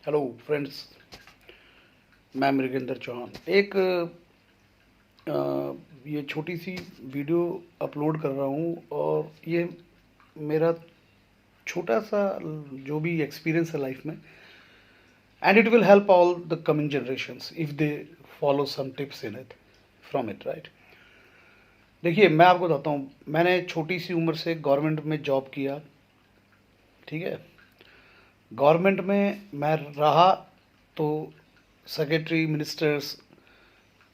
Hello friends, मैं मृगेंद्र चौहान एक ये छोटी सी वीडियो अपलोड कर रहा हूँ और ये मेरा छोटा सा जो भी एक्सपीरियंस है लाइफ में, and it will help all the coming generations if they follow some tips in it from it, right. देखिए, मैं आपको बताता हूँ, मैंने छोटी सी उम्र से गवर्नमेंट में जॉब किया, ठीक है। गवर्नमेंट में मैं रहा तो सेक्रेटरी, मिनिस्टर्स,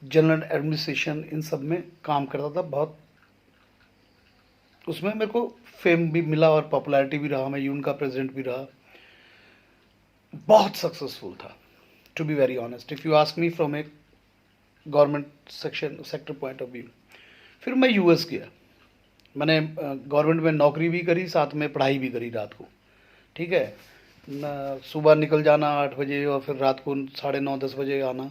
जनरल एडमिनिस्ट्रेशन, इन सब में काम करता था। बहुत उसमें मेरे को फेम भी मिला और पॉपुलैरिटी भी रहा, मैं यून का प्रेसिडेंट भी रहा, बहुत सक्सेसफुल था। To be very honest, if you ask me from a government sector point of view. फिर मैं यूएस गया, मैंने गवर्नमेंट में नौकरी भी करी, साथ में पढ़ाई भी करी रात को, ठीक है। सुबह निकल जाना 8 बजे और फिर रात को 9:30-10 बजे आना।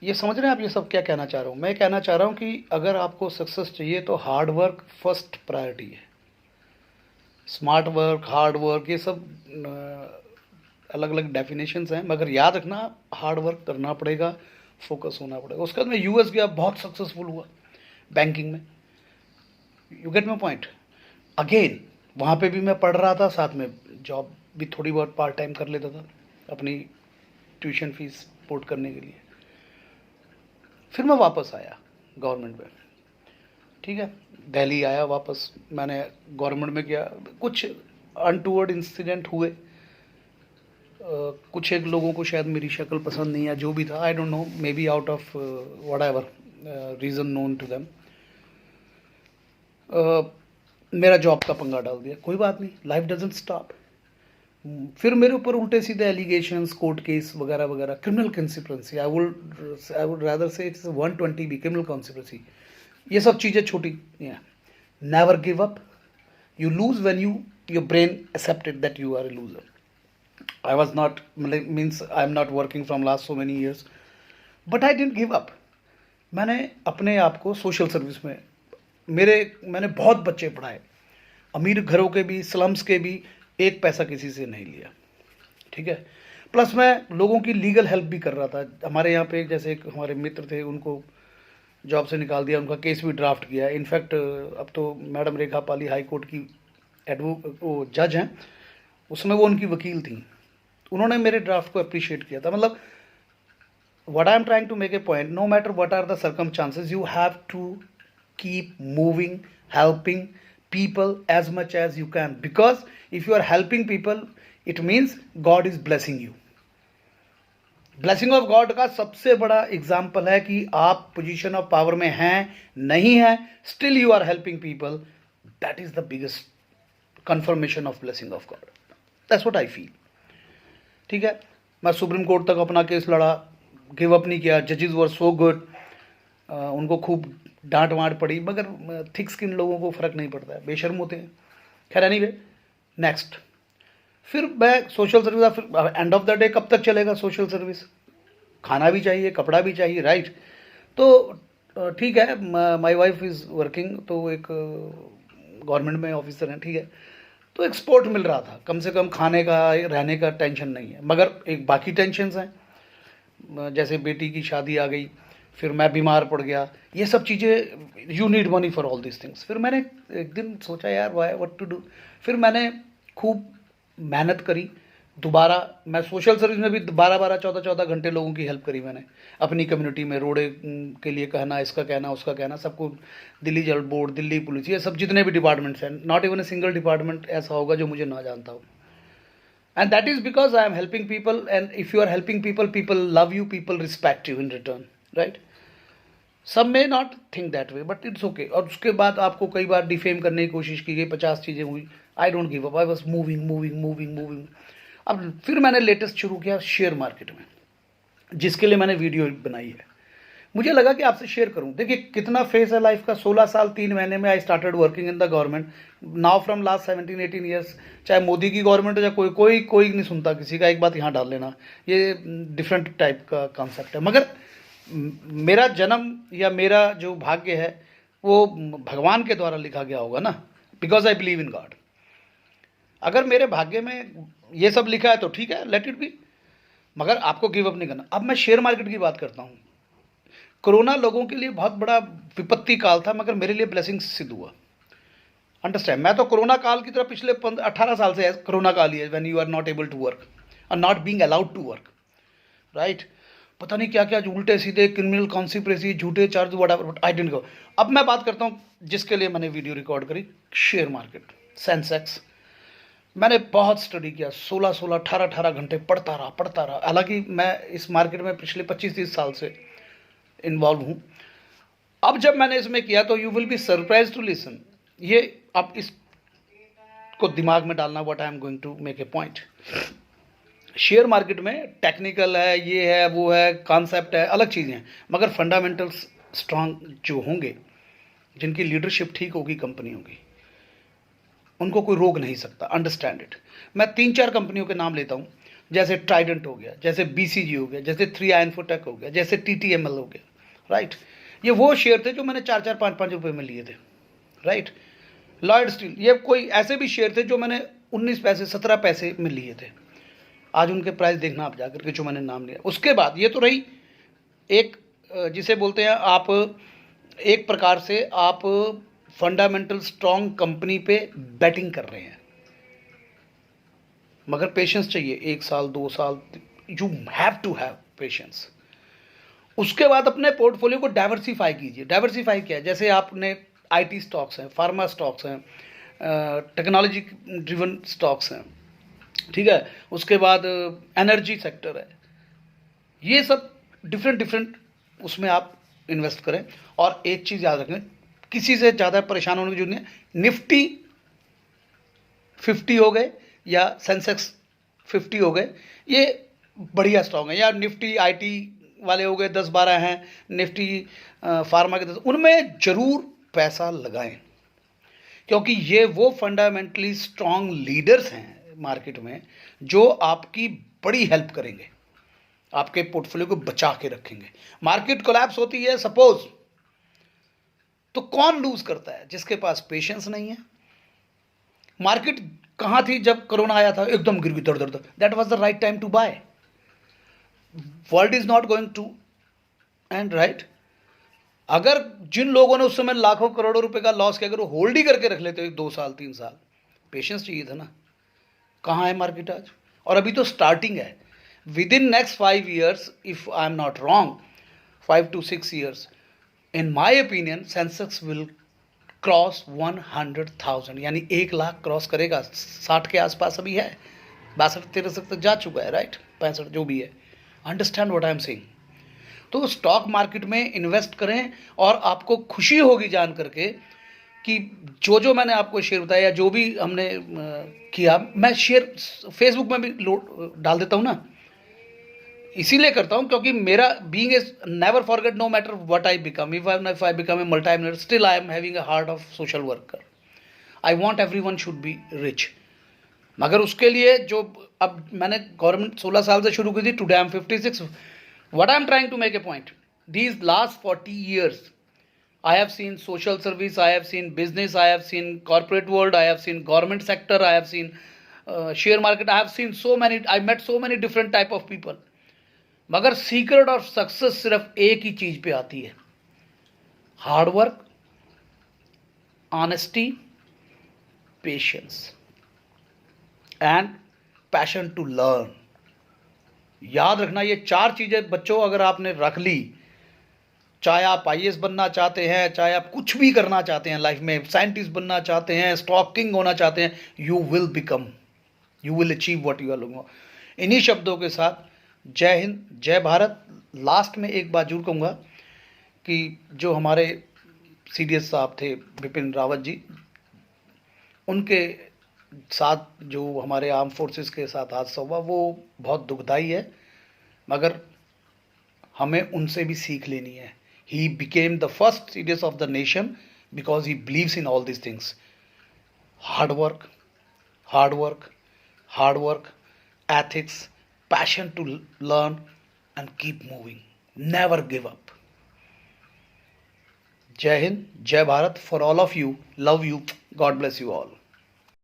ये समझ रहे हैं आप ये सब क्या कहना चाह रहा हूँ? मैं कहना चाह रहा हूँ कि अगर आपको सक्सेस चाहिए तो हार्ड वर्क फर्स्ट प्रायोरिटी है। स्मार्ट वर्क, हार्ड वर्क, ये सब अलग अलग डेफिनेशंस हैं, मगर याद रखना हार्ड वर्क करना पड़ेगा, फोकस होना पड़ेगा। उसके बाद मैं यूएस गया, बहुत सक्सेसफुल हुआ बैंकिंग में। You get my point. Again वहाँ पे भी मैं पढ़ रहा था, साथ में जॉब भी थोड़ी बहुत पार्ट टाइम कर लेता था अपनी ट्यूशन फीस सपोर्ट करने के लिए। फिर मैं वापस आया गवर्नमेंट में, ठीक है। दिल्ली आया वापस, मैंने गवर्नमेंट में किया। कुछ अनटूवर्ड इंसिडेंट हुए, कुछ एक लोगों को शायद मेरी शक्ल पसंद नहीं है, जो भी था, I don't know, maybe out of whatever reason known to them. मेरा जॉब का पंगा डाल दिया। कोई बात नहीं, लाइफ डजंट स्टॉप। फिर मेरे ऊपर उल्टे सीधे एलिगेशंस, कोर्ट केस वगैरह वगैरह, criminal consequence, I would rather say it's 120 B criminal consequence. ये सब चीज़ें छोटी हैं। Never give up. You lose when your brain accepted that you are a loser. I was not, means I am not working from last so many years, but I didn't give up. मैंने अपने आप को social service में, मैंने बहुत बच्चे पढ़ाए, अमीर घरों के भी, स्लम्स के भी, एक पैसा किसी से नहीं लिया, ठीक है। प्लस मैं लोगों की लीगल हेल्प भी कर रहा था। हमारे यहाँ पे जैसे एक हमारे मित्र थे, उनको जॉब से निकाल दिया, उनका केस भी ड्राफ्ट किया। इनफैक्ट अब तो मैडम रेखा पाली हाई कोर्ट की वो जज हैं, उसमें वो उनकी वकील थी, उन्होंने मेरे ड्राफ्ट को अप्रिशिएट किया था। मतलब what I am trying to make a point, no matter what are the circumstances, you have to keep moving, helping people as much as you can, because if you are helping people, it means God is blessing you. Blessing of God का सबसे बड़ा example है कि आप position of power में हैं, नहीं है, still you are helping people. That is the biggest confirmation of blessing of God. That's what I feel, ठीक है। मैं सुप्रीम कोर्ट तक अपना केस लड़ा, गिव अप नहीं किया। जजेस वर सो गुड, उनको खूब डांट वांट पड़ी, मगर थिक स्किन लोगों को फ़र्क नहीं पड़ता है, बेशर्म होते हैं। खैर एनीवे, नेक्स्ट। फिर मैं सोशल सर्विस, फिर एंड ऑफ द डे कब तक चलेगा सोशल सर्विस? खाना भी चाहिए, कपड़ा भी चाहिए, राइट। तो ठीक है, माई वाइफ इज़ वर्किंग, तो एक गवर्नमेंट में ऑफिसर हैं, ठीक है। तो एक्सपोर्ट मिल रहा था, कम से कम खाने का, रहने का टेंशन नहीं है। मगर एक बाकी टेंशन्स हैं, जैसे बेटी की शादी आ गई, फिर मैं बीमार पड़ गया, ये सब चीज़ें, you need money for all this things. फिर मैंने एक दिन सोचा, यार वाई व्हाट टू डू। फिर मैंने खूब मेहनत करी। दोबारा मैं सोशल सर्विस में भी 12-12, 14-14 घंटे लोगों की हेल्प करी मैंने, अपनी कम्युनिटी में। रोडे के लिए कहना, इसका कहना, उसका कहना, सबको, दिल्ली जल बोर्ड, दिल्ली पुलिस, ये सब जितने भी डिपार्टमेंट्स हैं, not even a single department ऐसा होगा जो मुझे ना जानता हो। And that is because I am helping people, and if you are helping people, people love you, people respect you in return, right? Some may not think that way, but it's okay. और उसके बाद आपको कई बार defame करने की कोशिश की गई, 50 चीज़ें हुई। I don't give up, I was moving moving moving moving. अब फिर मैंने लेटेस्ट शुरू किया शेयर मार्केट में, जिसके लिए मैंने वीडियो बनाई है। मुझे लगा कि आपसे शेयर करूं। देखिए कितना फेस है लाइफ का। 16 साल 3 महीने में I started working in the government now from last 17-18 years. चाहे मोदी की गवर्नमेंट हो, या कोई नहीं सुनता किसी का। एक बात यहाँ डाल लेना, ये डिफरेंट टाइप का कॉन्सेप्ट है। मगर मेरा जन्म या मेरा जो भाग्य है वो भगवान के द्वारा लिखा गया होगा ना, because I believe in God. अगर मेरे भाग्य में ये सब लिखा है तो ठीक है, लेट इट बी। मगर आपको गिव अप नहीं करना। अब मैं शेयर मार्केट की बात करता हूँ। कोरोना लोगों के लिए बहुत बड़ा विपत्ति काल था, मगर मेरे लिए ब्लेसिंग सिद्ध हुआ। अंडरस्टैंड, मैं तो कोरोना काल की तरह पिछले 18 साल से कोरोना काल ही है, when you are not able to work और not being allowed to work, right. पता नहीं क्या क्या उल्टे सीधे क्रिमिनल कॉन्स्पिरेसी, झूठे charge, whatever, but I didn't go. अब मैं बात करता हूँ जिसके लिए मैंने वीडियो रिकॉर्ड करी, शेयर मार्केट, सेंसेक्स। मैंने बहुत स्टडी किया, 16 18 घंटे पढ़ता रहा। हालांकि मैं इस मार्केट में पिछले 25-30 साल से इन्वॉल्व हूँ। अब जब मैंने इसमें किया तो you will be surprise to listen, ये आप इसको दिमाग में डालना, what I am going to make a point. Share market में टेक्निकल है, ये है, वो है, कॉन्सेप्ट है, अलग चीज़ें हैं, मगर फंडामेंटल्स स्ट्रांग जो होंगे, जिनकी लीडरशिप ठीक होगी कंपनियों की, उनको कोई रोक नहीं सकता। Understand it. मैं 3-4 कंपनियों के नाम लेता हूँ, जैसे ट्राइडेंट हो गया, जैसे बीसीजी हो गया, जैसे 3i इन्फोटेक हो गया, जैसे टीटीएमएल हो गया, राइट। ये वो शेयर थे जो मैंने 4-4 5-5 रुपये में लिए थे, राइट। लॉयड स्टील, ये कोई ऐसे भी शेयर थे जो मैंने 19 पैसे 17 पैसे में लिए थे। आज उनके प्राइस देखना आप जाकर के, जो मैंने नाम लिया। उसके बाद ये तो रही एक, जिसे बोलते हैं आप, एक प्रकार से आप फंडामेंटल स्ट्रॉन्ग कंपनी पे बैटिंग कर रहे हैं, मगर पेशेंस चाहिए, 1 साल 2 साल, you have to have patience. उसके बाद अपने पोर्टफोलियो को डाइवर्सिफाई कीजिए। डाइवर्सिफाई क्या है? जैसे आपने आईटी स्टॉक्स हैं, फार्मा स्टॉक्स हैं, टेक्नोलॉजी ड्रिवन स्टॉक्स हैं, ठीक है। उसके बाद एनर्जी सेक्टर है, ये सब डिफरेंट उसमें आप इन्वेस्ट करें। और एक चीज़ याद रखें, किसी से ज़्यादा परेशान होने की जरूरत नहीं है। निफ्टी 50 हो गए या सेंसेक्स 50 हो गए, ये बढ़िया स्टॉक है। या निफ्टी आईटी वाले हो गए 10-12 हैं, निफ्टी फार्मा के 10, उनमें ज़रूर पैसा लगाएं, क्योंकि ये वो फंडामेंटली स्ट्रांग लीडर्स हैं मार्केट में, जो आपकी बड़ी हेल्प करेंगे, आपके पोर्टफोलियो को बचा के रखेंगे। मार्केट कोलैप्स होती है सपोज, तो कौन लूज करता है? जिसके पास पेशेंस नहीं है। मार्केट कहां थी जब कोरोना आया था? एकदम गिर गई, दर दर। That was the right time to buy. World is not going to end, right. अगर जिन लोगों ने उस समय लाखों करोड़ों रुपए का लॉस किया, अगर वो होल्ड ही करके रख लेते 2 साल 3 साल, पेशेंस चाहिए था ना। कहाँ है मार्केट आज? और अभी तो स्टार्टिंग है। With in next 5 years, if I am not wrong, 5 to 6 years, in my opinion Sensex will cross 100,000, यानी 1 लाख क्रॉस करेगा। 60 के आसपास अभी है, 62-63 तक जा चुका है, राइट, 65 जो भी है। Understand what I am saying. तो स्टॉक मार्केट में इन्वेस्ट करें, और आपको खुशी होगी जान करके कि जो मैंने आपको शेयर बताया, जो भी हमने किया, मैं शेयर फेसबुक में भी डाल देता हूँ ना। इसीलिए करता हूँ क्योंकि मेरा being a never forget, no matter what I become, if I become a multi millionaire, still I am having a heart of social worker. I want everyone should be rich. मगर उसके लिए जो, अब मैंने गवर्नमेंट 16 साल से शुरू की थी, today I am 56। What I am trying to make a point, these last 40 years, I have seen social service, I have seen business, I have seen corporate world, I have seen government sector, I have seen share market, I have seen so many, I met so many different type of people. मगर secret of success सिर्फ एक ही चीज पे आती है, hard work, honesty, patience and passion to learn. याद रखना, ये 4 चीज़ें बच्चों अगर आपने रख ली, चाहे आप आईएएस बनना चाहते हैं, चाहे आप कुछ भी करना चाहते हैं लाइफ में, साइंटिस्ट बनना चाहते हैं, स्टॉक किंग होना चाहते हैं, you will become, you will achieve what you are looking. इन्हीं शब्दों के साथ जय हिंद, जय भारत। लास्ट में एक बात जरूर कहूँगा कि जो हमारे सीडीएस साहब थे बिपिन रावत जी, उनके साथ जो हमारे आर्म फोर्सेस के साथ हादसा हुआ, वो बहुत दुखदाई है, मगर हमें उनसे भी सीख लेनी है। He became the first CDS of the nation because he believes in all this things. Hard work, hard work, hard work, ethics, passion to learn and keep moving. Never give up. Jai Hind, Jai Bharat for all of you. Love you. God bless you all.